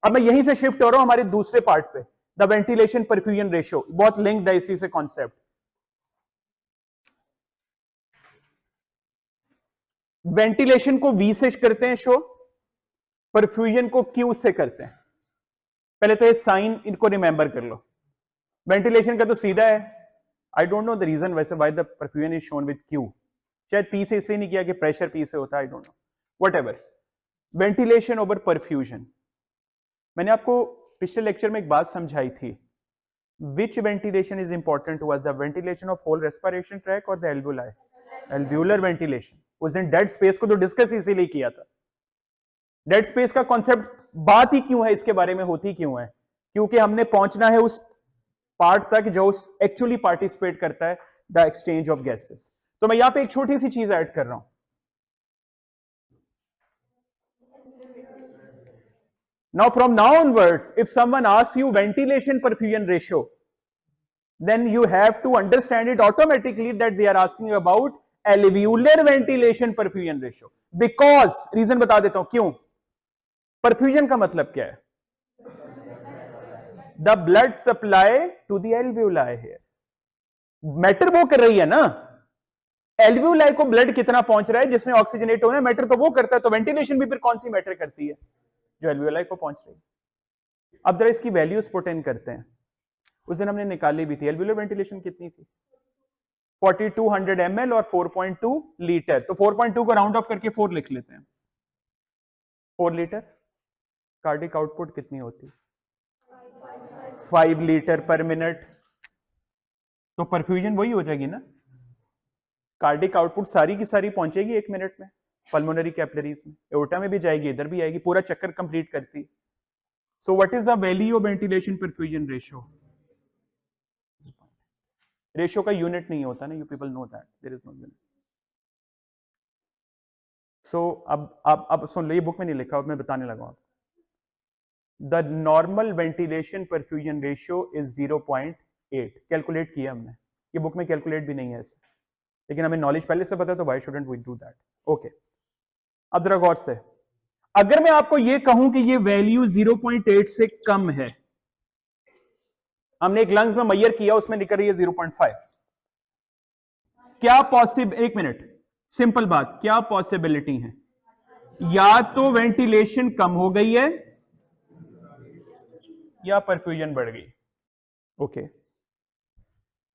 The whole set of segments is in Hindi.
अब मैं यहीं से शिफ्ट हो रहा हूं हमारे दूसरे पार्ट पे, द वेंटिलेशन परफ्यूजन रेशियो, बहुत लिंक्ड है इसी से कॉन्सेप्ट। वेंटिलेशन को वी से करते हैं शो, परफ्यूजन को क्यू से करते हैं। पहले तो ये साइन इनको रिमेंबर कर लो। वेंटिलेशन का तो सीधा है, I don't know the reason वैसे why the perfusion is shown with Q, शायद पी से इसलिए नहीं किया कि प्रेशर पी से होता है, I don't no, whatever. Ventilation over perfusion, मैंने आपको पिछले लेक्चर में एक बात समझाई थी, which ventilation is important to us, the ventilation of whole respiration tract or the alveoli, alveolar ventilation। उस दिन डेड स्पेस को तो डिस्कस इसीलिए किया था। डेड स्पेस का कॉन्सेप्ट बात ही क्यों है इसके बारे में होती क्यों है, क्योंकि हमने पहुंचना है उस पार्ट तक जो एक्चुअली पार्टिसिपेट करता है द एक्सचेंज ऑफ गैसेस। तो मैं यहां पे एक छोटी सी चीज ऐड कर रहा हूं। Now from now onwards, if someone asks you ventilation perfusion ratio, then you have to understand it automatically that they are asking about alveolar ventilation perfusion ratio, because reason बता देता हूं क्यों। परफ्यूजन का मतलब क्या है, the blood supply to the alveoli है, मैटर वो कर रही है ना, एल्वियोलाई को ब्लड कितना पहुंच रहा है जिसमें ऑक्सीजनेट होना है, मैटर तो वो करता है, तो वेंटिलेशन भी फिर कौन सी मैटर करती है, जो एल्वियोलाई को पहुंच रही है। अब जरा इसकी वैल्यूज पुट करते हैं, उस दिन हमने निकाली भी थी, एल्वियोलर वेंटिलेशन कितनी थी, 4200 ml और 4.2 लीटर, तो 4.2 को राउंड ऑफ करके 4 लिख लेते हैं, 4 लीटर। कार्डिक आउटपुट कितनी होती, 5 लीटर पर मिनट, तो परफ्यूजन वही हो जाएगी ना, कार्डिक आउटपुट सारी की सारी पहुंचेगी 1 मिनट में पल्मोनरी कैपिलरीज में, एओर्टा में भी जाएगी, इधर भी आएगी, पूरा चक्कर कंप्लीट करती। So what is the value of ventilation perfusion ratio, ratio का यूनिट नहीं होता ना, you people know that there is no unit. So अब सुन लो, ये बुक में नहीं लिखा, अब मैं बताने लगा आपको। The normal ventilation perfusion ratio is 0.8, calculate किया हमने, ये बुक में कैलकुलेट भी नहीं है ऐसे, लेकिन हमें नॉलेज पहले से पता है, तो why shouldn't we do that. Okay, अब जरा गौर से, अगर मैं आपको ये कहूं कि ये वैल्यू 0.8 से कम है, हमने एक लंग्स में मैयर किया, उसमें निकल रही है 0.5, क्या पॉसिबल, एक मिनट, सिंपल बात, क्या पॉसिबिलिटी है, या तो वेंटिलेशन कम हो गई है या परफ्यूजन बढ़ गई। Okay,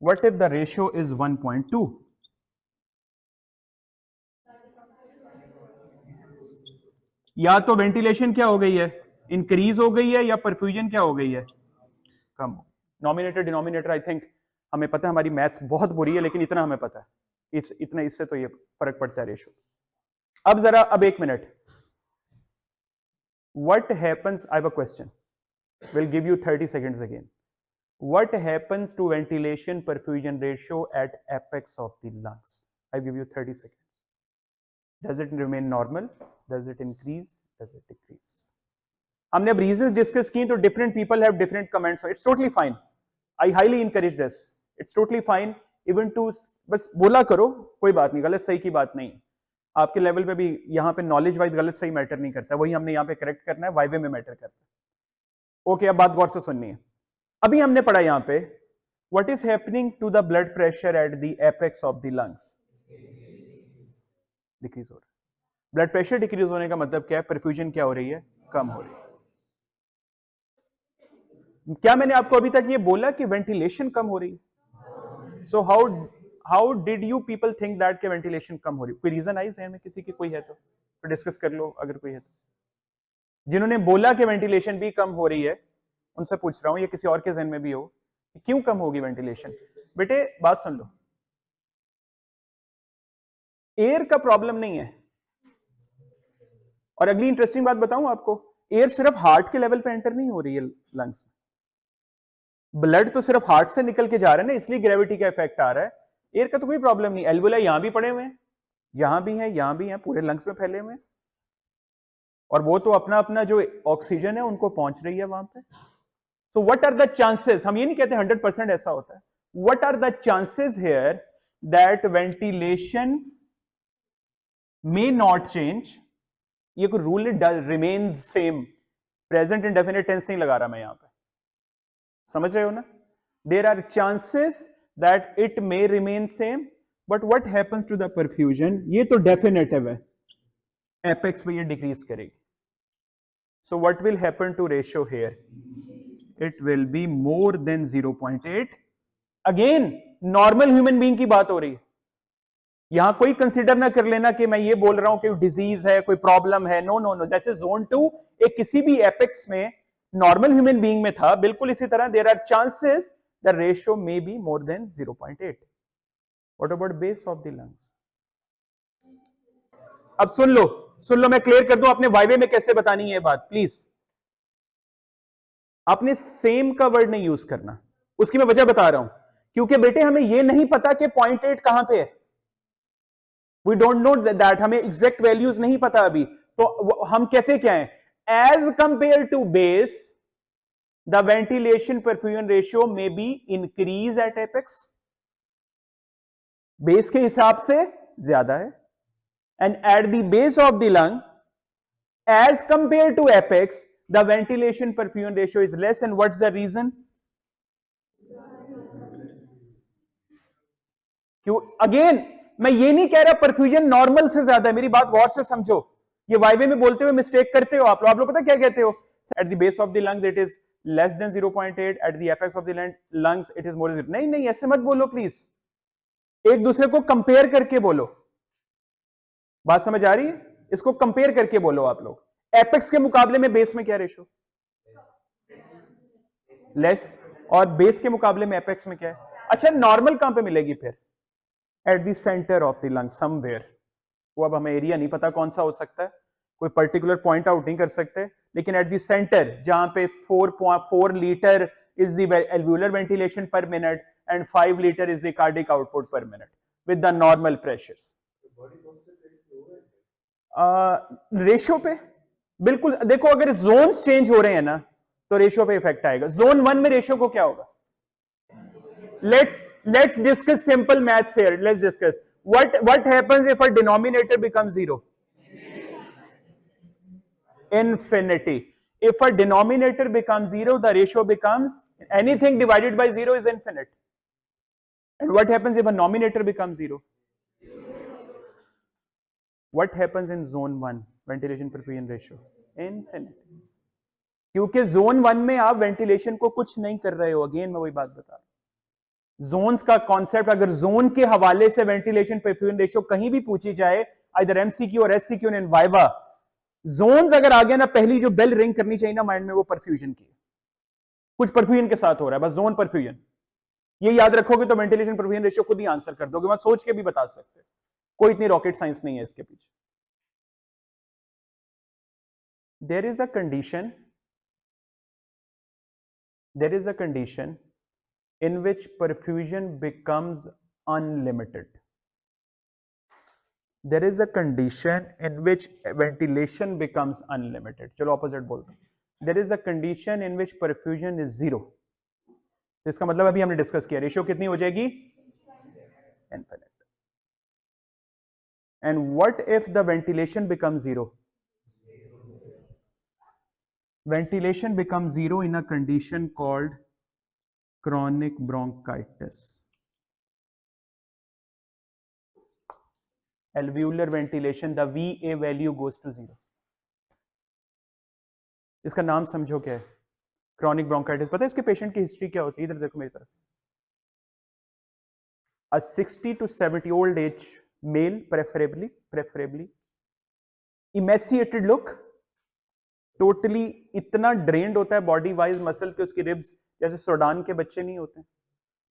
what if the ratio is 1.2, या तो वेंटिलेशन क्या हो गई है, इंक्रीज हो गई है, या परफ्यूजन क्या हो गई है, कम हो। नॉमिनेटर डिनोमिनेटर, आई थिंक हमें पता है, हमारी मैथ्स बहुत बुरी है, लेकिन इतना हमें पता है, इतना इससे तो ये फर्क पड़ता है रेशियो। अब जरा, अब एक minute, what happens, I have a question, will give you 30 seconds again, what happens to ventilation perfusion ratio at apex of the lungs, I give you 30 seconds, does it remain normal, does it increase, does it decrease। हमने अब रीजंस डिस्कस की, तो different people have different comments, it's totally fine, I highly encourage this, it's totally fine, even too, बस बोला करो, कोई बात नहीं, गलत सही की बात नहीं, आपके लेवल पे भी यहाँ पे नॉलेज वाइज गलत सही मैटर नहीं करता, वही हमने यहाँ पे करेक्ट करना है, वाइवे में मैटर करता है। ओके, अब बात गौर से सुननी है, अभी हमने पढ़ा यहां पे, what is happening to the blood pressure at the apex of the lungs, decrease हो रहा है। ब्लड प्रेशर डिक्रीज होने का मतलब क्या है, परफ्यूजन क्या हो रही है, कम हो रही है। क्या मैंने आपको अभी तक ये बोला कि वेंटिलेशन कम हो रही है? So how did you people think that कि वेंटिलेशन कम हो रही है? कोई रीजन आई है में किसी की, कोई है तो डिस्कस कर लो, अगर कोई है तो। जिन्होंने बोला कि वेंटिलेशन भी कम हो रही है, उनसे पूछ रहा हूं, या किसी और के जहन में भी हो कि क्यों कम होगी वेंटिलेशन। बेटे बात सुन लो, एयर का प्रॉब्लम नहीं है, और अगली इंटरेस्टिंग बात बताऊं आपको, एयर सिर्फ हार्ट के लेवल पे एंटर नहीं हो रही है लंग्स में, ब्लड तो सिर्फ हार्ट से निकल के जा रहा है ना, इसलिए ग्रेविटी का इफेक्ट आ रहा है, एयर का तो कोई प्रॉब्लम नहीं। एल्वुलाई यहां भी पड़े हुए हैं, यहां भी है, यहां भी है, पूरे लंग्स में फैले हुए हैं, और वो तो अपना अपना जो ऑक्सीजन है उनको पहुंच रही है वहां पे। So what are the chances, हम ये नहीं कहते 100% ऐसा होता है, what are the chances here that ventilation may not change, ये कोई rule remain same, present indefinite tense नहीं लगा रहा मैं यहां पे, समझ रहे हो ना? There are chances that it may remain same, but what happens to the perfusion, ये तो डेफिनेटिव है, एपेक्स में ये डिक्रीज करेगी. So what will happen to ratio here, it will be more than 0.8. Again normal human being की बात हो रही है, यहां कोई कंसीडर ना कर लेना कि मैं ये बोल रहा हूं कि डिजीज है, कोई प्रॉब्लम है. नो नो नो, जैसे जोन 2 एक किसी भी एपेक्स में नॉर्मल ह्यूमन बीइंग में था, बिल्कुल इसी तरह there are chances the ratio may be more than 0.8. What about base of the lungs? अब सुन लो, मैं क्लियर कर दूं, आपने वाइवे में कैसे बतानी है बात, प्लीज. आपने सेम का वर्ड नहीं यूज करना, उसकी मैं वजह बता रहा हूं, क्योंकि बेटे हमें यह नहीं पता कि 0.8 कहां पे है. वी डोंट नो दैट, हमें एग्जैक्ट वैल्यूज नहीं पता अभी. तो हम कहते क्या है, as compared to base the ventilation perfusion ratio में be increase at apex, base के हिसाब से ज्यादा है. And at the base of the lung as compared to apex the ventilation perfusion ratio is less. And what's the reason? क्यों? अगेन मैं ये नहीं कह रहा परफ्यूजन नॉर्मल से ज्यादा है, मेरी बात गौर से समझो. ये वाइवे में बोलते हुए मिस्टेक करते हो आप लोग पता क्या कहते हो, eight the base of the lungs it is less than 0.8, eight the apex of the lungs it is more than. नहीं नहीं, ऐसे मत बोलो प्लीज, एक दूसरे को कंपेयर करके बोलो. बात समझ आ रही है? इसको कंपेयर करके बोलो आप लोग. एपेक्स के मुकाबले में बेस में क्या रेशो? लेस. और बेस के मुकाबले में एपेक्स में क्या है? अच्छा, नॉर्मल कहां पे मिलेगी फिर? At the centre of the lung somewhere. वो अब हमें एरिया नहीं पता कौन सा हो सकता है, कोई पर्टिकुलर पॉइंट आउट नहीं कर सकते, लेकिन एट द सेंटर जहां पे 4 litre is the alveolar ventilation पर minute and 5 litre is the cardiac output पर minute with the normal pressures. Ratio पे बिल्कुल देखो, अगर जोन्स चेंज हो रहे हैं ना तो रेशियो पे इफेक्ट आएगा. जोन 1 में रेशियो को क्या होगा? Let's discuss simple maths here. Let's discuss what happens if a denominator becomes 0? Infinity. If a denominator becomes 0, the ratio becomes, anything divided by 0 is infinite. And what happens if a nominator becomes 0? What happens in zone 1 ventilation perfusion ratio? Infinite. क्योंकि जोन 1 में आप वेंटिलेशन को कुछ नहीं कर रहे हो. अगेन मैं वही बात बता रहा हूं, जोन्स का कॉन्सेप्ट, अगर जोन के हवाले से वेंटिलेशन परफ्यूजन रेशियो कहीं भी पूछी जाए, आइदर एमसीक्यू और एससीक्यू इन वाइवा, जोन्स अगर आ गया ना, पहली जो बेल रिंग करनी चाहिए ना माइंड में, वो परफ्यूजन की. कुछ परफ्यूजन के साथ हो रहा है, बस जोन परफ्यूजन. ये याद रखोगे तो वेंटिलेशन परफ्यूजन रेशियो खुद ही आंसर कर दोगे, मत सोच के भी बता सकते. कोई इतनी रॉकेट साइंस नहीं है इसके पीछे. There is a condition in which perfusion becomes unlimited. There is a condition in which ventilation becomes unlimited. चलो opposite बोलते हैं. There is a condition in which perfusion is 0. इसका मतलब अभी हमने डिस्कस किया, रेशियो कितनी हो जाएगी? Infinite. And what if the ventilation becomes 0? Ventilation becomes 0 in a condition called chronic bronchitis. Alveolar ventilation, the VA value goes to 0. इसका नाम समझो क्या है? Chronic bronchitis. पता है इसके पेशेंट की हिस्ट्री क्या होती है? इधर देखो मेरी तरफ. A 60 to 70 old age male, preferably emaciated look, totally इतना ड्रेन्ड होता है बॉडी वाइज मसल के, उसकी रिब्स जैसे सूडान के बच्चे नहीं होते,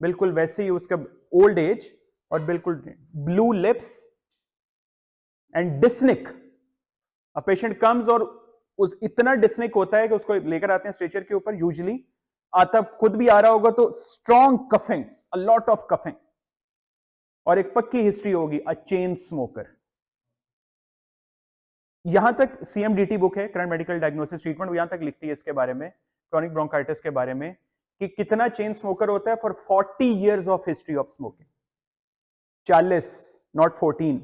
बिल्कुल वैसे ही उसका ओल्ड एज, और बिल्कुल blue lips and dyspneic. A patient comes और उस इतना डिस्निक होता है कि उसको लेकर आते हैं स्ट्रेचर के ऊपर, यूजुअली आता खुद भी आ रहा होगा तो strong coughing, a lot of coughing, और एक पक्की हिस्ट्री होगी, अ चेन स्मोकर. यहां तक सीएमडीटी बुक है, करंट मेडिकल डायग्नोसिस ट्रीटमेंट, यहां तक लिखती है इसके बारे में, क्रॉनिक ब्रोंकाइटिस के बारे में, कि कितना चेन स्मोकर होता है for 40 years of history of smoking. 40, not 14.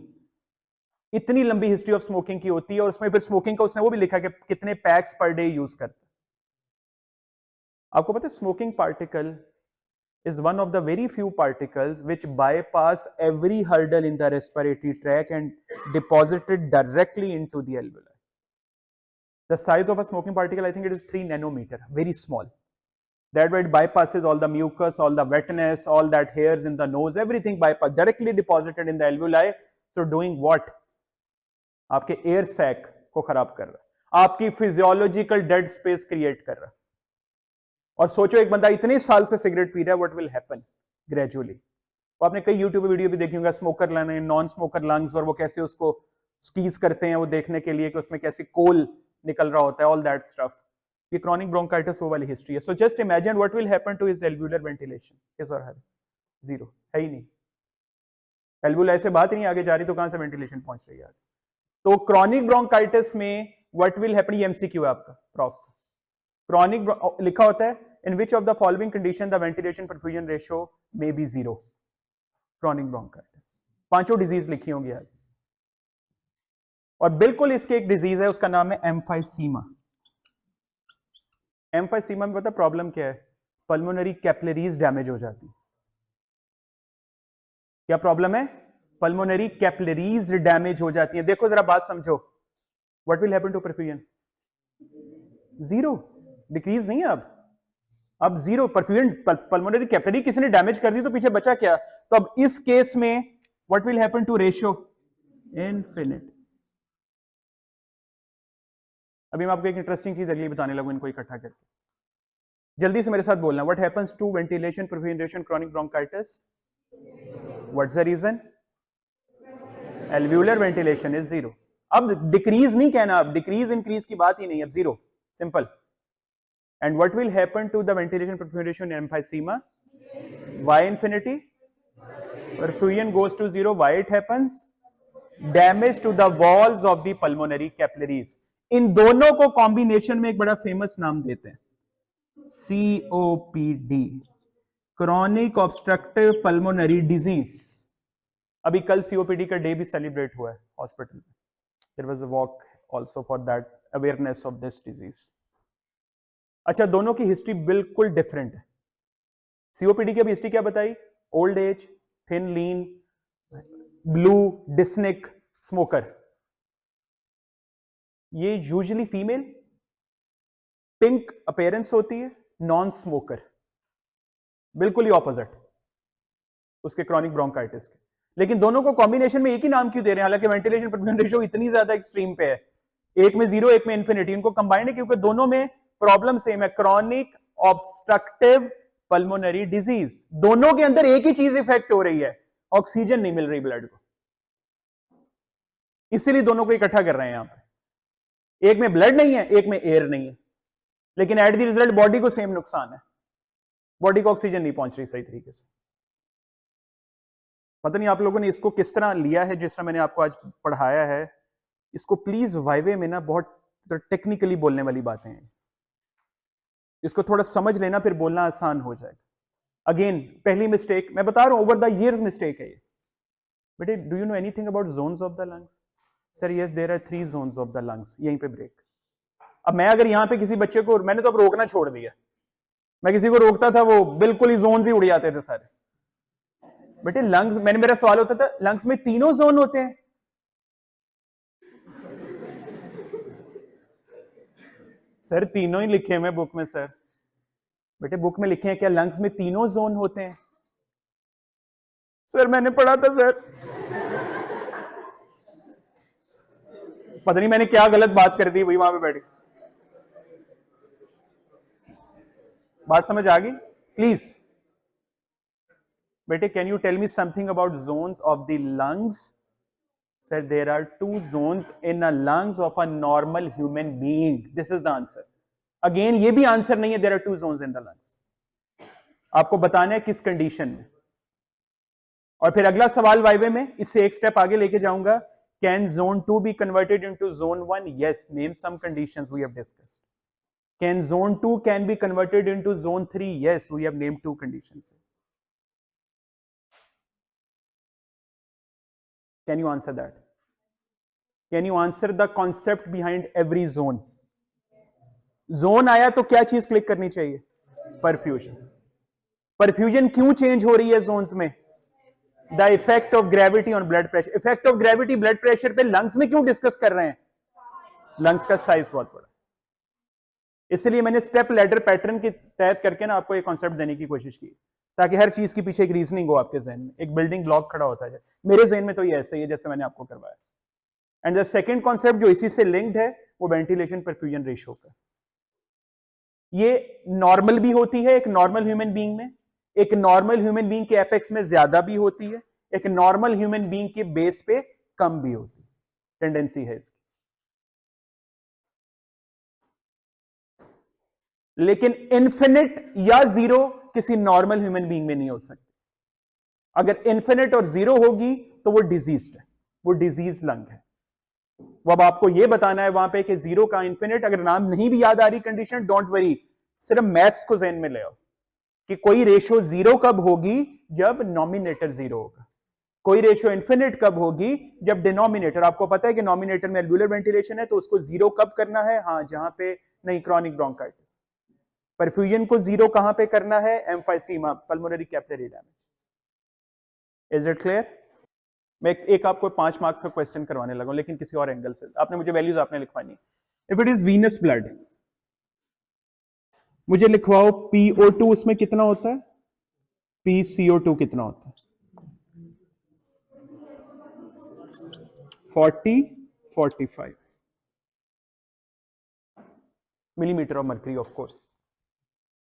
इतनी लंबी हिस्ट्री ऑफ स्मोकिंग की होती है, और उसमें फिर स्मोकिंग का उसने वो भी लिखा कि कितने पैक्स पर डे यूज करते हैं. आपको पता है smoking particle is one of the very few particles which bypass every hurdle in the respiratory tract and deposit it directly into the alveoli. The size of a smoking particle, I think it is 3 nanometer, very small. That way it bypasses all the mucus, all the wetness, all that hairs in the nose, everything bypass, directly deposited in the alveoli. So doing what? आपके एयर सैक को खराब कर रहा है, आपकी फिजियोलॉजिकल डेड स्पेस क्रिएट कर रहा है. और सोचो एक बंदा इतने साल से सिगरेट पी रहा है, व्हाट विल हैपन ग्रेजुअली. तो आपने कई यूट्यूब वीडियो भी देखी होंगे, स्मोकर लाने नॉन स्मोकर लंग्स, और वो कैसे उसको स्कीज करते हैं वो देखने के लिए कि उसमें कैसे कोल निकल रहा होता है, ऑल दैट स्टफ. ये क्रॉनिक ब्रोंकाइटिस वो वाली हिस्ट्री है. So just imagine what will happen to his alveolar ventilation. Yes और है जीरो, है ही नहीं. एल्वुलाई से बात ही नहीं आगे जा रही तो कहां से वेंटिलेशन पहुंच रही है. तो क्रॉनिक ब्रोंकाइटिस में व्हाट विल हैपन, ये एमसीक्यू है आपका प्रॉफ. क्रॉनिक लिखा होता है in which of the following condition the ventilation perfusion ratio may be zero. Chronic bronchitis पांचों डिजीज लिखी होंगी आज. और बिल्कुल इसके एक डिजीज है, उसका नाम है एम्फाइसीमा. एम्फाइसीमा में पता प्रॉब्लम क्या है? पल्मोनरी कैपिलरीज डैमेज हो जाती. क्या प्रॉब्लम है? पल्मोनरी कैपिलरीज डैमेज हो जाती है. देखो जरा बात समझो, what will happen to perfusion? Zero, decrease नहीं है अब जीरो. परफ्यूजन पल्मोनरी कैपिलरी किसी ने डैमेज कर दी तो पीछे बचा क्या? तो अब इस केस में what will happen to ratio? Infinite. अभी मैं आपको एक इंटरेस्टिंग चीज अगली बताने लगूं इनको इकट्ठा करके. जल्दी से मेरे साथ बोलना. What happens to ventilation perfusion ratio in chronic bronchitis? What's the reason? Alveolar ventilation is zero. अब डिक्रीज नहीं कहना, अब डिक्रीज इंक्रीज की बात ही नहीं, अब zero, simple. And what will happen to the ventilation perfusion in emphysema? Why infinity? Perfusion goes to zero. Why it happens? Damage to the walls of the pulmonary capillaries. इन दोनों को कॉम्बिनेशन में एक बड़ा फेमस नाम देते हैं, COPD, chronic obstructive pulmonary disease. अभी कल COPD का डे भी सेलिब्रेट हुआ है हॉस्पिटल में. There was a walk also for that awareness of this disease. अच्छा, दोनों की हिस्ट्री बिल्कुल डिफरेंट है. COPD की अभी हिस्ट्री क्या बताई? ओल्ड एज, थिन लीन, ब्लू, डिस्निक, स्मोकर. ये यूजुअली फीमेल, पिंक अपीयरेंस होती है, नॉन स्मोकर. बिल्कुल ही ऑपोजिट उसके क्रॉनिक ब्रोंकाइटिस के. लेकिन दोनों को कॉम्बिनेशन में एक ही नाम क्यों दे रहे हैं, हालांकि वेंटिलेशन परफ्यूजन रेशियो इतनी ज्यादा एक्सट्रीम पे है, एक में जीरो एक में इन्फिनिटी. इनको कंबाइंड है क्योंकि दोनों में प्रॉब्लम सेम है, क्रॉनिक ऑब्स्ट्रक्टिव पल्मोनरी डिजीज. दोनों के अंदर एक ही चीज इफेक्ट हो रही है, ऑक्सीजन नहीं मिल रही ब्लड को, इसीलिए दोनों को इकट्ठा कर रहे हैं यहां पे. एक में ब्लड नहीं है, एक में एयर नहीं है, लेकिन एट द रिजल्ट बॉडी को सेम नुकसान है, बॉडी को ऑक्सीजन नहीं पहुंच रही सही तरीके से. पता नहीं आप लोगों ने इसको किस तरह लिया है, जिस तरह मैंने आपको आज पढ़ाया है. इसको प्लीज वाइवे में ना बहुत टेक्निकली बोलने वाली बातें हैं, इसको थोड़ा समझ लेना, फिर बोलना आसान हो जाएगा. अगेन पहली मिस्टेक मैं बता रहा हूं, ओवर द इयर्स मिस्टेक है ये. बेटे, do you know anything about zones of the lungs? Sir yes, there are 3 zones of the lungs. यहीं पे ब्रेक. अब मैं अगर यहां पे किसी बच्चे को, मैंने तो अब रोकना छोड़ दिया, मैं किसी को रोकता था वो बिल्कुल ही जोन ही उड़ जाते थे सारे. बेटे लंग्स, मेरा सवाल होता था, लंग्स में तीनों जोन होते हैं? सर तीनों ही लिखे हैं बुक में. सर बेटे बुक में लिखे हैं क्या लंग्स में तीनों जोन होते हैं? सर मैंने पढ़ा था सर. पता नहीं मैंने क्या गलत बात कर दी, वही वहां पे बैठ गई. बात समझ आ गई? प्लीज बेटे, can you tell me something about zones of the lungs? Sir, there are 2 zones in a lungs of a normal human being. This is the answer. Again, ये भी आंसर नहीं है. There are 2 zones in the lungs. आपको बताना है किस कंडीशन में. और फिर अगला सवाल वाइवे में इससे एक स्टेप आगे लेके जाऊंगा. Can zone 2 be converted into zone 1? Yes. Name some conditions we have discussed. Can zone 2 can be converted into zone 3? Yes. We have named 2 conditions. Can you answer that? Can you answer the concept behind every zone? Zone आया तो क्या चीज क्लिक करनी चाहिए? परफ्यूजन। परफ्यूजन क्यों चेंज हो रही है जोन्स में? The effect of gravity on blood pressure. Effect of gravity blood pressure पे लंग्स में क्यों डिस्कस कर रहे हैं? लंग्स का साइज बहुत बड़ा, इसलिए मैंने स्टेप लैडर पैटर्न के तहत करके ना आपको एक कॉन्सेप्ट देने की कोशिश की, ताकि हर चीज के पीछे एक रीजनिंग हो आपके जहन में, एक बिल्डिंग ब्लॉक खड़ा होता है। मेरे जहन में तो ये ऐसे ही है जैसे मैंने आपको करवाया। एंड द सेकंड कॉन्सेप्ट जो इसी से लिंक्ड है वो वेंटिलेशन परफ्यूजन रेशियो का। ये नॉर्मल भी होती है एक नॉर्मल ह्यूमन बीइंग में, एक नॉर्मल ह्यूमन बीइंग के एपेक्स में ज्यादा भी होती है, एक नॉर्मल ह्यूमन बीइंग के बेस पे कम भी होती है, टेंडेंसी है इसकी। लेकिन इन्फिनिट या जीरो किसी नॉर्मल ह्यूमन बीइंग में नहीं हो सकती। अगर इन्फिनिट और जीरो होगी तो वो डिजीज्ड है, वो डिजीज लंग है। वो अब आपको ये बताना है वहां पे कि जीरो का इन्फिनिट, अगर नाम नहीं भी याद आ रही कंडीशन, डोंट वरी, सिर्फ मैथ्स को जहन में ले आओ कि कोई रेशियो जीरो कब होगी, जब नॉमिनेटर जीरो होगा। कोई रेशियो इन्फिनिट कब होगी, जब डिनोमिनेटर, आपको पता है कि नॉमिनेटर में एल्वुलर वेंटिलेशन है, तो उसको जीरो कब करना है? हाँ, जहां पे नहीं, क्रॉनिक ब्रोंकाइटिस। परफ्यूजन को जीरो कहां पे करना है? Emphysema, pulmonary capillary damage. Is it clear? मैं एक आपको 5 मार्क्स का क्वेश्चन करवाने लगा, लेकिन किसी और एंगल से। आपने मुझे वैल्यूज आपने लिखवानी। If it is venous blood, मुझे लिखवाओ PO2 उसमें कितना होता है, PCO2 कितना होता है? 40, 45 millimetre of mercury. Of course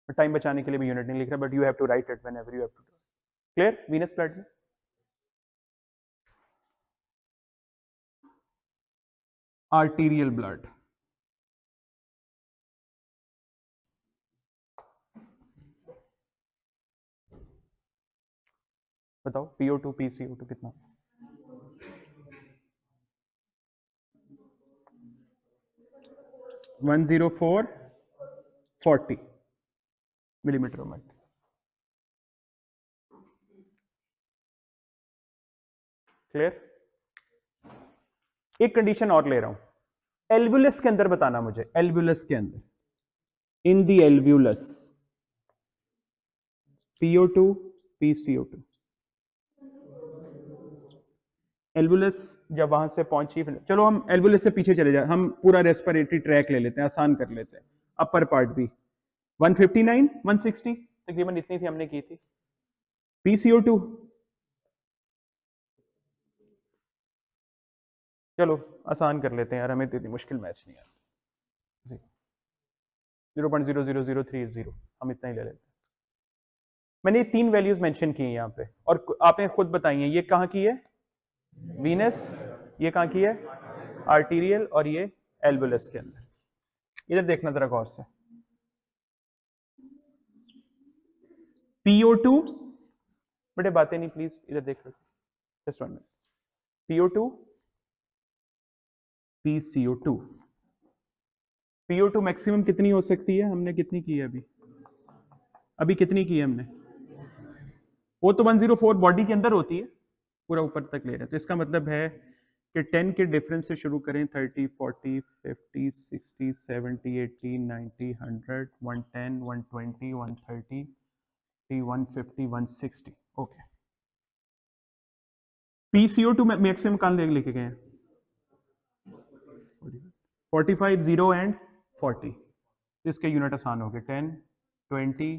time बचाने के लिए भी यूनिट नहीं लिख रहा, but you have to write it whenever you have to. Clear? Venous ब्लड में आर्टीरियल ब्लड, बताओ PO2 PCO2 कितना? 104, 40 मिलीमीटर ऑफ मर्करी। क्लियर? एक कंडीशन और ले रहा हूं, एल्वुलस के अंदर बताना मुझे, एल्वुलस के अंदर, इन दी एल्वुलस, PO2 PCO2। एल्वुलस जब वहां से पहुंची, चलो हम एल्वुलस से पीछे चले जाए, हम पूरा रेस्पिरेटरी ट्रैक ले लेते हैं, आसान कर लेते हैं। अपर पार्ट भी 159, 160 तकरीबन इतनी थी, हमने की थी। PCO2 चलो आसान कर लेते हैं यार, हमें इतनी मुश्किल मैच नहीं आती। 0.00030, हम इतना ही ले लेते हैं। मैंने 3 वैल्यूज मेंशन की हैं यहाँ पे, और आपने खुद बताई हैं। ये कहाँ की है? वीनस। ये कहाँ की है? आर्टीरियल। और ये एल्वुलस के अंदर। इधर देखना जरा गौर से। PO2, बड़े बातें नहीं प्लीज, इधर देख लो, just 1 minute. PO2 PCO2, PO2 maximum कितनी हो सकती है? हमने कितनी की है अभी? अभी कितनी की है हमने? वो तो 104 बॉडी के अंदर होती है, पूरा ऊपर तक ले रहे हैं। तो इसका मतलब है कि 10 के डिफरेंस से शुरू करें, 30, 40, 50, 60, 70, 80, 90, 100, 110, 120, 130, 150, 160। ओके। PCO2 मैक्सिमम कहां लेके गए हैं? 45, 0 एंड 40। इसके यूनिट आसान हो गए, 10, 20,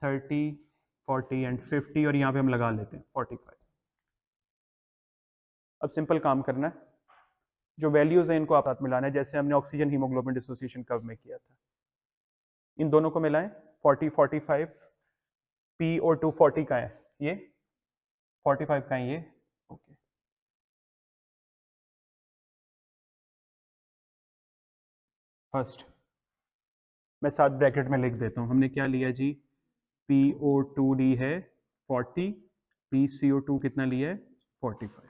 30, 40 एंड 50, और यहां पे हम लगा लेते हैं 45। अब सिंपल काम करना है, जो वैल्यूज हैं इनको आप साथ मिलाना है, जैसे हमने ऑक्सीजन हीमोग्लोबिन डिसोसिएशन कर्व में किया था। इन दोनों को मिलाएं, 40, 45, PO2 40 का है, ये 45 का है ये। ओके, फर्स्ट मैं साथ ब्रैकेट में लिख देता हूं, हमने क्या लिया जी? PO2 ली है 40, PCO2 कितना लिया है? 45।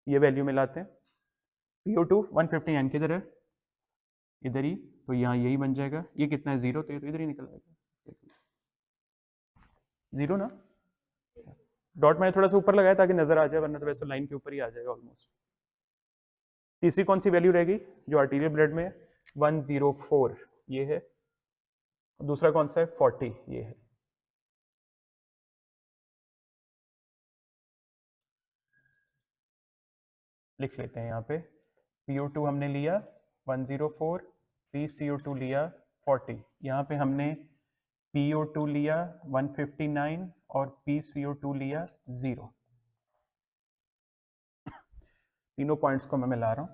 ये वैल्यू मिलाते हैं। PO2 159 किधर है? इधर ही, तो यहाँ यही बन जाएगा। ये कितना है? 0, तो ये तो इधर ही निकल आएगा। 0 ना, डॉट मैंने थोड़ा सा ऊपर लगाया ताकि नजर आ जाए, वरना तो वैसे लाइन के ऊपर ही आ जाएगा ऑलमोस्ट। तीसरी कौन सी वैल्यू रहेगी जो आर्टीरियल ब्लड में है? 104, ये है। दूसरा कौन सा है 40, ये है। लिख लेते हैं यहाँ पे PO2 हमने लिया 104, PCO2 लिया 40, यहाँ पे हमने PO2 लिया 159 और PCO2 लिया 0। तीनों पॉइंट्स को मैं मिला रहा हूं।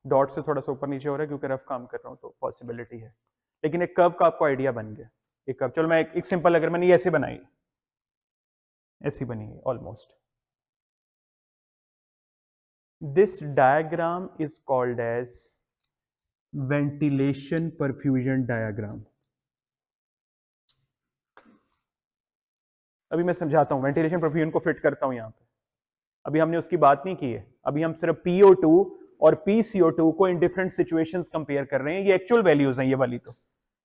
डॉट से थोड़ा सा ऊपर नीचे हो रहा है क्योंकि रफ काम कर रहा हूं तो पॉसिबिलिटी है, लेकिन एक कर्व का आपको आइडिया बन गया। एक कर्व, चलो मैं एक सिंपल, अगर मैंने ऐसे बनाई, ऐसी बनी है almost. This diagram is called as ventilation perfusion diagram. अभी मैं समझाता हूं, वेंटिलेशन परफ्यूजन को फिट करता हूं यहां पे। अभी हमने उसकी बात नहीं की है, अभी हम सिर्फ PO2 और PCO2 को इन डिफरेंट सिचुएशंस कंपेयर कर रहे हैं। ये एक्चुअल वैल्यूज हैं ये वाली, तो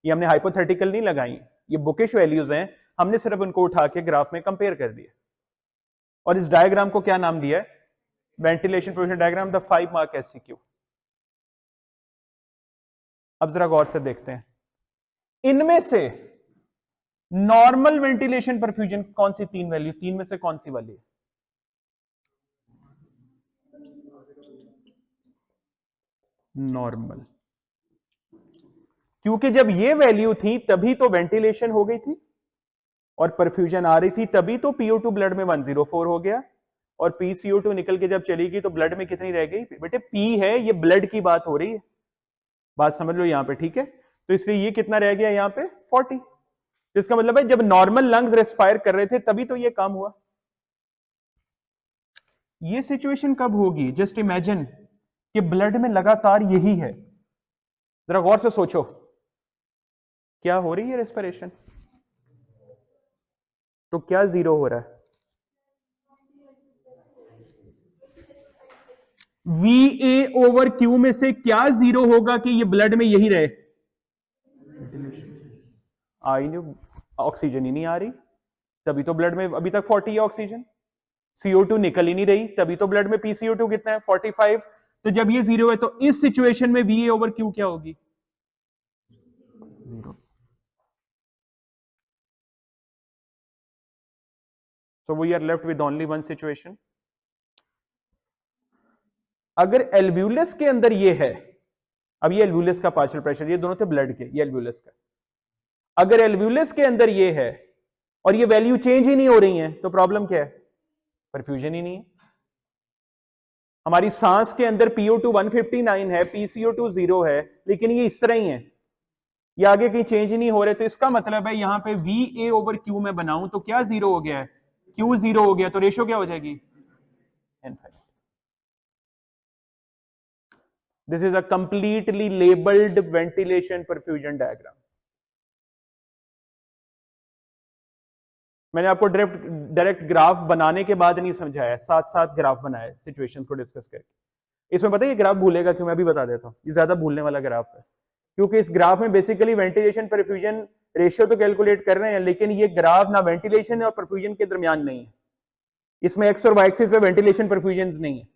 ये हमने हाइपोथेटिकल नहीं लगाई, ये बुकिश वैल्यूज हैं, हमने सिर्फ उनको उठा के ग्राफ में कंपेयर कर दिया। और इस डायग्राम को क्या नाम दिया है? Ventilation perfusion diagram, the 5 mark SCQ। अब जरा गौर से देखते हैं, इनमें से नॉर्मल वेंटिलेशन परफ्यूजन कौन सी तीन वैल्यू, तीन में से कौन सी वाली है? नॉर्मल, क्योंकि जब ये वैल्यू थी तभी तो वेंटिलेशन हो गई थी और परफ्यूजन आ रही थी, तभी तो PO2 ब्लड में 104 हो गया और PCO2 निकल के जब चली गई तो ब्लड में कितनी रह गई? बेटे P है, ये ब्लड की बात हो रही है, बात समझ लो यहां पे, ठीक है? तो इसलिए ये कितना रह गया यहां पे 40। इसका मतलब है जब नॉर्मल लंग्स रेस्पायर कर रहे थे तभी तो ये काम हुआ। ये सिचुएशन कब होगी? जस्ट इमेजिन कि ब्लड में लगातार यही है, जरा गौर से सोचो, क्या हो रही है रेस्पिरेशन, तो क्या जीरो हो रहा है? VA/Q में से क्या जीरो होगा कि ये ब्लड में यही रहे? आई नहीं, ऑक्सीजन ही नहीं आ रही, तभी तो ब्लड में अभी तक 40 है ऑक्सीजन। CO2 निकल ही नहीं रही, तभी तो ब्लड में PCO2 कितना है? 45। तो जब ये जीरो है तो इस सिचुएशन में VA/Q क्या होगी? Zero. So we are left with only one situation. अगर एल्व्यूलस के अंदर ये है, अब ये एल्व्यूलस का पार्शियल प्रेशर, ये दोनों थे ब्लड के, ये एल्व्यूलस का। अगर एल्व्यूलस के अंदर ये है और ये वैल्यू चेंज ही नहीं हो रही है तो प्रॉब्लम क्या है? परफ्यूजन ही नहीं है। हमारी सांस के अंदर PO2 159 है, PCO2 0 है, लेकिन ये इस तरह ही है, ये आगे कहीं चेंज ही नहीं हो रहे। तो इसका मतलब है यहां पे VA/Q में बनाऊं तो क्या जीरो हो गया है? Q जीरो हो गया, तो रेशो क्या हो जाएगी? Infinite. This is a completely labelled ventilation perfusion diagram. मैंने आपको डायरेक्ट ग्राफ बनाने के बाद नहीं समझाया, साथ साथ ग्राफ बनाया सिचुएशन को डिस्कस करके। इसमें पता है ये ग्राफ भूलेगा क्यों? मैं भी बता देता हूं, ये ज्यादा भूलने वाला ग्राफ है, क्योंकि इस ग्राफ में बेसिकली वेंटिलेशन परफ्यूजन रेशियो तो कैलकुलेट कर रहे हैं, लेकिन ये ग्राफ ना वेंटिलेशन और परफ्यूजन के दरमियान नहीं है। इसमें एक्स और वाई एक्सिस पे वेंटिलेशन परफ्यूजन नहीं है।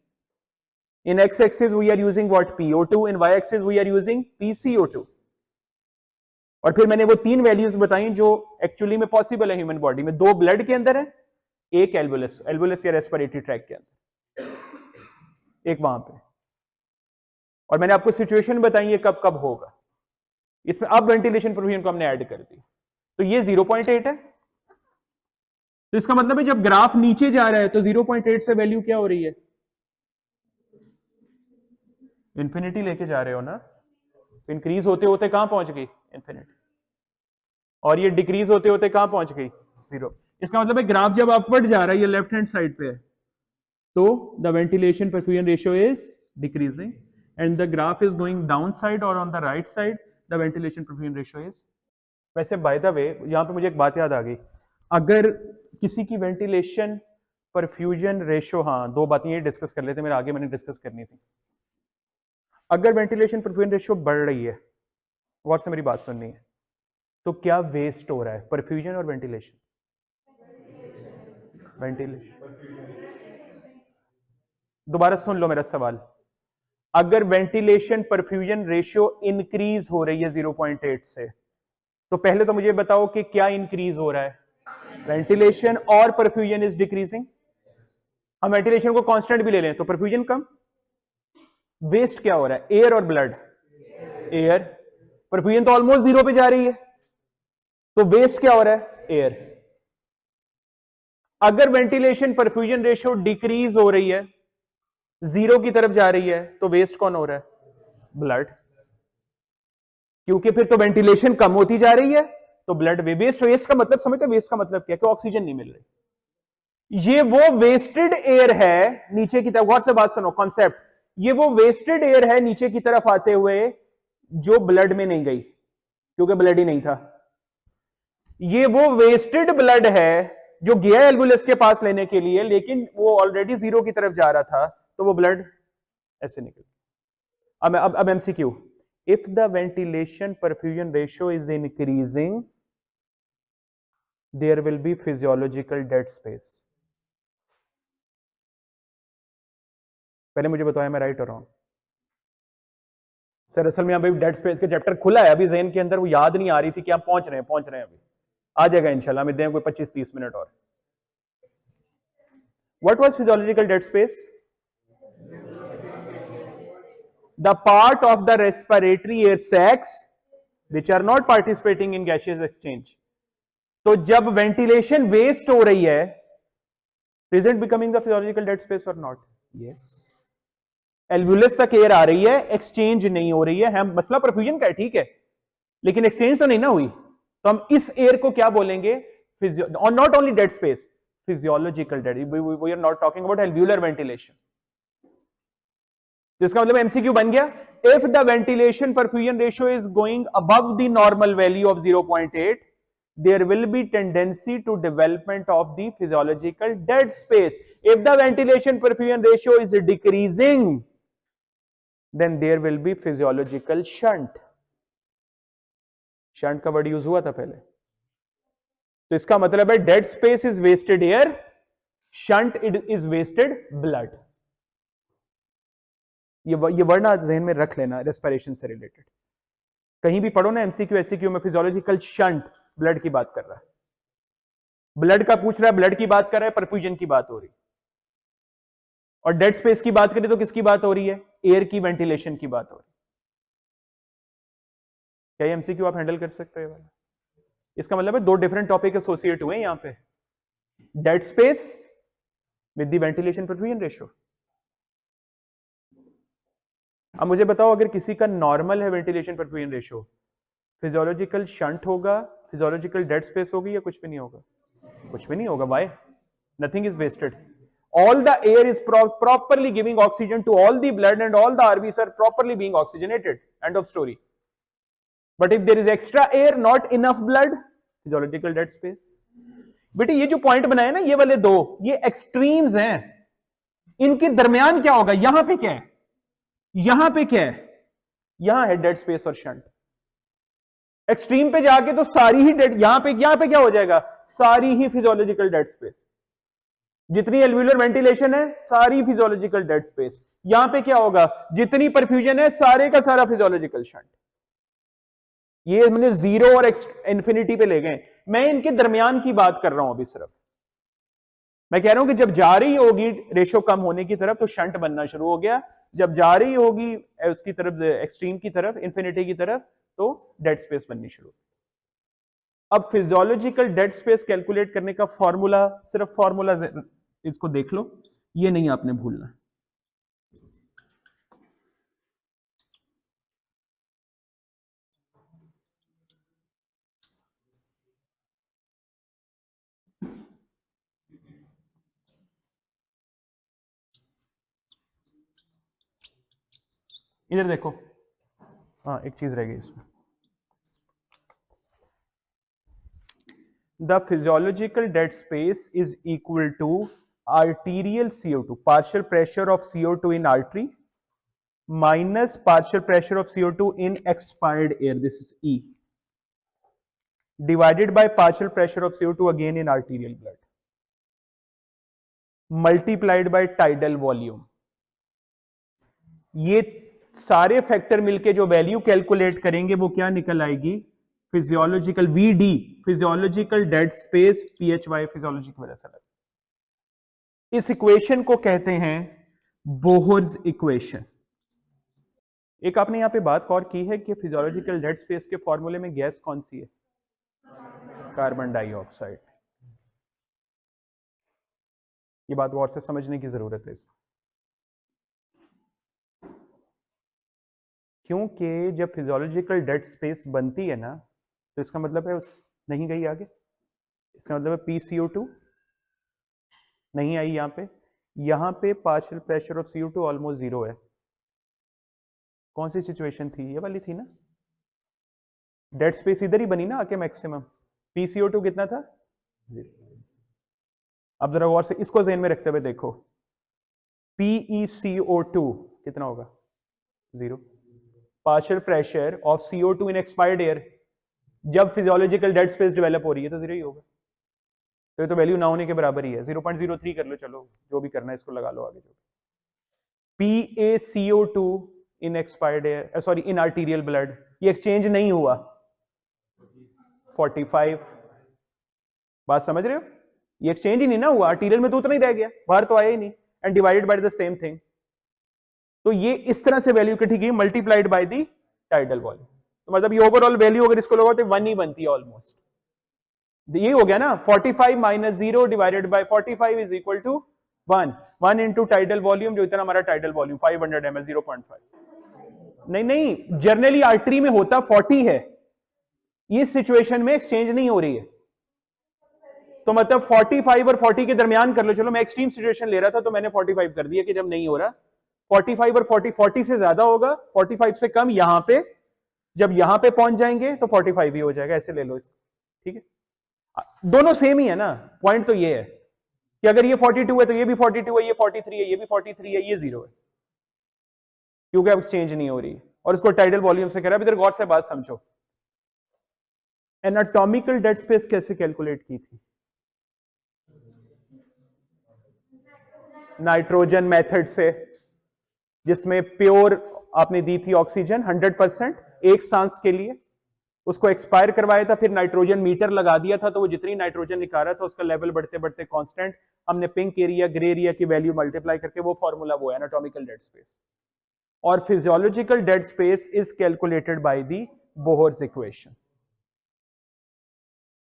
In X axis we are using what? PO2। In Y axis we are using PCO2। और फिर मैंने वो तीन वैल्यूज बताई जो एक्चुअली में पॉसिबल है ह्यूमन बॉडी में। दो ब्लड के अंदर है, एक एल्वुलस, एल्वुलस या रेस्पिरेटरी ट्रैक के अंदर, एक वहां पे। और मैंने आपको सिचुएशन बताई है कब कब होगा। इसमें अब वेंटिलेशन परफ्यूजन को हमने ऐड कर दी, तो ये 0.8 है। तो इसका मतलब है जब ग्राफ नीचे जा रहा है तो 0.8 से वैल्यू क्या हो रही है? इंफिनिटी लेके जा रहे हो ना, तो इंक्रीज होते होते कहां पहुंच गई? इंफिनिटी। और ये डिक्रीज होते होते कहां पहुंच गई? जीरो। इसका मतलब है ग्राफ जब अपवर्ड जा रहा है, ये लेफ्ट हैंड साइड पे है, तो the ventilation perfusion ratio is decreasing, and the graph is going down side, और on the right side the ventilation perfusion ratio is. वैसे बाय द वे यहां पे मुझे एक बात याद आ गई, अगर किसी की वेंटिलेशन परफ्यूजन रेशियो, हाँ दो बातें ये डिस्कस कर लेते, मेरे आगे मैंने डिस्कस करनी थी। अगर वेंटिलेशन परफ्यूजन रेशियो बढ़ रही है, गौर से मेरी बात सुननी है, तो क्या वेस्ट हो रहा है? परफ्यूजन और वेंटिलेशन? वेंटिलेशन। दोबारा सुन लो मेरा सवाल, अगर वेंटिलेशन परफ्यूजन रेशियो इंक्रीज हो रही है 0.8 से, तो पहले तो मुझे बताओ कि क्या इंक्रीज हो रहा है? वेंटिलेशन, और परफ्यूजन इज डिक्रीजिंग। हम वेंटिलेशन को कांस्टेंट भी ले लें तो परफ्यूजन कम। वेस्ट क्या हो रहा है? एयर और ब्लड। एयर। परफ्यूजन तो ऑलमोस्ट जीरो पे जा रही है, तो वेस्ट क्या हो रहा है? एयर। अगर वेंटिलेशन परफ्यूजन रेशियो डिक्रीज हो रही है, जीरो की तरफ जा रही है, तो वेस्ट कौन हो रहा है? ब्लड। क्योंकि फिर तो वेंटिलेशन कम होती जा रही है, तो ब्लड वेस्ट। वेस्ट का मतलब समझते हैं? वेस्ट का मतलब क्या? कि ऑक्सीजन नहीं मिल रही। ये वो वेस्टेड एयर है नीचे की तरफ, गौर से बात सुनो कॉन्सेप्ट, ये वो वेस्टेड एयर है नीचे की तरफ आते हुए जो ब्लड में नहीं गई, क्योंकि ब्लड ही नहीं था। ये वो वेस्टेड ब्लड है जो गया एल्वुलस के पास लेने के लिए, लेकिन वो ऑलरेडी जीरो की तरफ जा रहा था, तो वो ब्लड ऐसे निकल। अब MCQ, if the ventilation perfusion ratio is increasing, there will be physiological dead space. पहले मुझे बताया मैं राइट और रॉन्ग? सर असल में अभी डेड स्पेस के चैप्टर खुला है, अभी जहन के अंदर वो याद नहीं आ रही थी कि आप पहुंच रहे हैं अभी आ जाएगा इंशाल्लाह, मैं दें कोई 25-30 मिनट और। What was physiological dead space? The part of the respiratory air sacs which are not participating in gaseous exchange. तो जब वेंटिलेशन वेस्ट हो रही है, is it becoming the physiological dead space or not? Yes. एल्वुलस तक एयर आ रही है, एक्सचेंज नहीं हो रही है। हम मसला परफ्यूजन का है, ठीक है, लेकिन एक्सचेंज तो नहीं ना हुई, तो हम इस एयर को क्या बोलेंगे? Not only dead space, physiological dead. We are not talking about alveolar ventilation. जिसका मतलब एमसीक्यू बन गया, if the ventilation perfusion ratio is going above the normal value of 0.8, there will be tendency to development of the physiological dead space. If the ventilation perfusion ratio is decreasing, then there will be physiological shunt. shunt का वर्ड यूज हुआ था पहले, तो इसका मतलब है dead space is wasted air, shunt is wasted blood. ये वर्ड ना जहन में रख लेना, रेस्पिरेशन से रिलेटेड। कहीं भी पढ़ो ना एमसीक्यू एससीक्यू में, फिजियोलॉजिकल शंट ब्लड की बात कर रहा है, ब्लड का पूछ रहा है, ब्लड की बात कर रहा है, परफ्यूजन की बात हो रही। और डेड स्पेस की बात करें तो किसकी बात हो रही है? एयर की, वेंटिलेशन की बात हो रही है। क्या ये एमसीक्यू आप हैंडल कर सकते हो? इसका मतलब है दो डिफरेंट टॉपिक एसोसिएट हुए यहां पे, dead space with the ventilation perfusion ratio. अब मुझे बताओ, अगर किसी का नॉर्मल है ventilation perfusion ratio, physiological shunt होगा, फिजियोलॉजिकल डेड स्पेस होगी, या कुछ भी नहीं होगा? कुछ भी नहीं होगा। Why? Nothing is wasted, all the air is properly giving oxygen to all the blood and all the RBs are properly being oxygenated, end of story. But if there is extra air, not enough blood, physiological dead space. बेटे ये जो पॉइंट बनाए ना, ये वाले दो, ये एक्सट्रीम्स हैं, इनके दरमियान क्या होगा? यहां पे क्या है? यहां पे क्या है? यहां है डेड स्पेस और शंट। एक्सट्रीम पे जाके तो सारी ही डेड, यहां पे क्या हो जाएगा? सारी ही फिजियोलॉजिकल डेड स्पेस। जितनी एल्वुलर वेंटिलेशन है, सारी फिजियोलॉजिकल डेड स्पेस। यहां पे क्या होगा? जितनी परफ्यूजन है, सारे का सारा फिजियोलॉजिकल शंट। ये मैंने जीरो और इंफिनिटी पे ले गए, मैं इनके दरमियान की बात कर रहा हूं अभी सिर्फ। मैं कह रहा हूं कि जब जा रही होगी रेशो कम होने की तरफ, तो शंट बनना शुरू हो गया। जब जा रही होगी उसकी तरफ, एक्सट्रीम की तरफ, इंफिनिटी की तरफ, तो डेड स्पेस बननी शुरू। अब फिजियोलॉजिकल डेड स्पेस कैलकुलेट करने का फॉर्मूला, सिर्फ फॉर्मूला इसको देख लो, ये नहीं आपने भूलना। इधर देखो, हाँ एक चीज रह गई इसमें। The physiological dead space is equal to arterial CO2, partial pressure of CO2 in artery minus partial pressure of CO2 in expired air, this is E, divided by partial pressure of CO2 again in arterial blood, multiplied by tidal volume. ये सारे फैक्टर मिलके जो वैल्यू कैलकुलेट करेंगे वो क्या निकल आएगी, physiological VD, physiological dead space, PHY physiology की वजह से अलग। इस इक्वेशन को कहते हैं बोहर्स इक्वेशन। एक आपने यहां पे बात और की है कि फिजियोलॉजिकल डेड स्पेस के फॉर्मूले में गैस कौन सी है, कार्बन डाइऑक्साइड। ये बात गौर से समझने की जरूरत है इसको, क्योंकि जब फिजियोलॉजिकल डेड स्पेस बनती है ना तो इसका मतलब है उस नहीं गई आगे, इसका मतलब है PCO2 नहीं आई यहां पे partial pressure of CO2 almost zero है। कौन सी सिचुएशन थी, ये वाली थी ना, डेड स्पेस इधर ही बनी ना आके मैक्सिमम, PCO2 कितना था, अब जरा गौर से इसको ज़हन में रखते हुए देखो, PeCO2 कितना होगा, zero. Partial pressure of CO2 in expired air, जब फिजियोलॉजिकल डेड स्पेस डेवलप हो रही है तो जीरो ही होगा, तो ये तो वैल्यू ना होने के बराबर ही है, 0.03 कर लो, चलो जो भी करना है इसको लगा लो आगे। जो PaCO2 इन एक्सपायर्ड एयर, सॉरी इन आर्टीरियल ब्लड, ये एक्सचेंज नहीं हुआ, 45, बात समझ रहे हो, ये एक्सचेंज ही नहीं ना हुआ, आर्टीरियल में तो उतना ही रह गया, बाहर तो आया ही नहीं, and divided by the same thing. तो ये इस तरह से वैल्यू इकट्ठी की multiplied by the tidal volume, तो मतलब ये ओवरऑल वैल्यू अगर इसको लगाओ तो 1 ही बनती है ऑलमोस्ट, ये हो गया ना, 45 minus 0 divided by 45 is equal to 1 into tidal volume, जो इतना हमारा टाइडल वॉल्यूम 500 ml, 0.5। नहीं जनरली आर्टरी में होता 40 है, इस सिचुएशन में एक्सचेंज नहीं हो रही है, तो मतलब 45 और 40 के दरमियान कर लो, चलो मैं एक्सट्रीम सिचुएशन ले रहा था तो मैंने 45 कर दिया कि जब नहीं हो रहा, 45 और 40 से ज्यादा होगा, 45 से कम यहां पे, जब यहां पे पहुंच जाएंगे तो 45 ही हो जाएगा, ऐसे ले लो इसको, ठीक है, दोनों सेम ही है ना, पॉइंट तो ये है कि अगर ये 42 है तो ये भी 42 है, ये 43 है, ये भी 43 है, ये 0 है, क्योंकि अब एक्सचेंज नहीं हो रही, और इसको टाइडल वॉल्यूम से कह रहा है। इधर गौर से बात समझो, एनाटॉमिकल डेड स्पेस कैसे कैलकुलेट की थी, नाइट्रोजन मेथड से, जिसमें प्योर आपने दी थी ऑक्सीजन 100% एक सांस के लिए, उसको एक्सपायर करवाया था, फिर नाइट्रोजन मीटर लगा दिया था, तो वो जितनी नाइट्रोजन निकाल रहा था उसका लेवल बढ़ते बढ़ते कांस्टेंट, हमने पिंक एरिया ग्रे एरिया की वैल्यू मल्टीप्लाई करके, वो फॉर्मूला वो है एनाटॉमिकल डेड स्पेस। और physiological dead space is calculated by the Bohr's equation.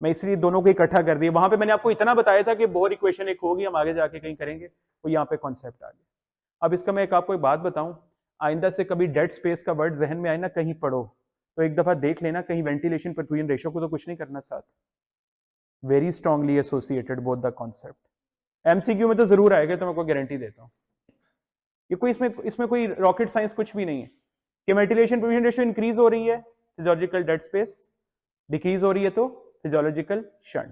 मैं इसलिए दोनों को इकट्ठा कर दिया, वहां पे मैंने आपको इतना बताया था कि बोहर इक्वेशन एक होगी, हम आगे जाके कहीं करेंगे, तो यहां पे कॉन्सेप्ट आ गया। अब इसका मैं आपको एक बात बताऊं, आइंदा से कभी डेड स्पेस का वर्ड जहन में आए ना, कहीं पढ़ो तो एक दफा देख लेना, कहीं वेंटिलेशन परफ्यूजन रेशियो को तो कुछ नहीं करना साथ, very strongly associated both the concept. MCQ में तो जरूर आएगा, तो मैं आपको गारंटी देता हूं, ये कोई इसमें कोई रॉकेट साइंस कुछ भी नहीं है कि वेंटिलेशन परफ्यूजन रेशियो इंक्रीज हो रही है, फिजियोलॉजिकल डेड स्पेस डिक्रीज हो रही है तो फिजियोलॉजिकल शंट।